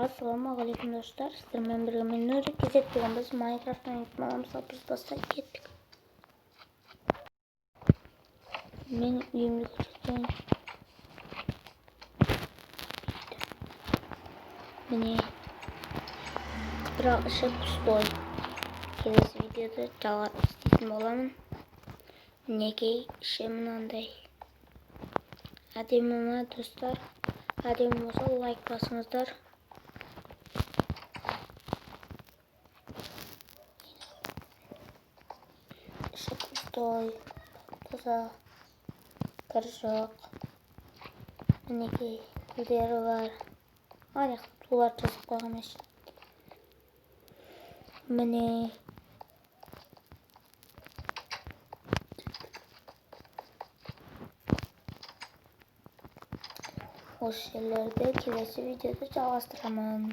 Ассалаумағалейкум достар, сіздермен бірге мен Нұрик кезек болған біз Майнкрафттан итмаламыз алып бастап кеттік. Мен үйімді көрсетейін. Міне бірақ іші пустой. Келесі видеода жалғастыратын боламын. Мінекей іші мынандай. Әдемі ма достар? Әдемі болса лайк басыңыздар. Іші пустой, таза, кір жоқ. Мінекей гүлдері бар. Аяқ тулар жазып қойған мәшін. Міне осы жерлерді келесі видеода жалғастырамын.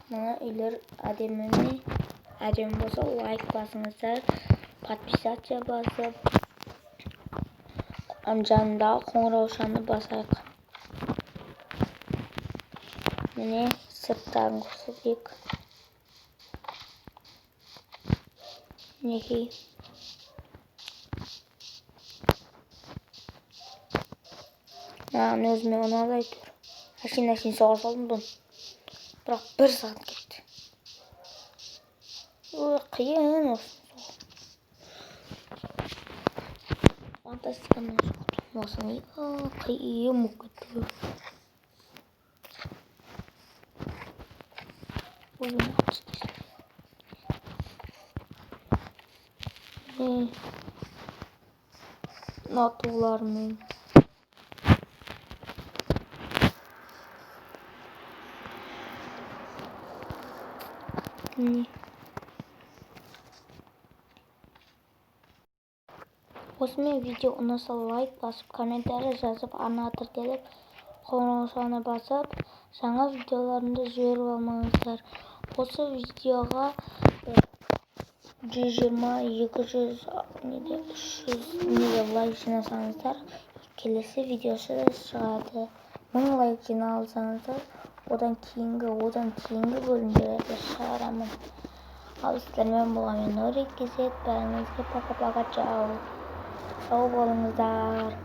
Мына үйлер әдемі ме? Әдемі болса лайк басыңыздар, подписаться басып, жанындағы қоңыраушаны басайық. Міне сырттарын көрсетейік. Мінекей маған өзіме ұнады әйтеуір. Әшейін соға салдым бұны. Бірақ бір сағат кетті. Қиын осы. Фантастикамен жоқтым. Осы не? Қиын болып кетті. Натулармен. Осымен видео ұнаса лайк басып, комментарий жазып, ана тіркеліп, қоңыраушаны басып, жаңа видеоларымды жіберіп алмаңыздар. Осы видеоға 120-200 300 лайк жинасаңыздар, келесі видеосы да шығады. 1000 лайк жиналсаңыздар, одан кейінгі бөлімдерді шығарамын. Ал сіздермен болған мен Нұрик кезет. Бәріңізге пока-пока, чау. Сау болыңыздар.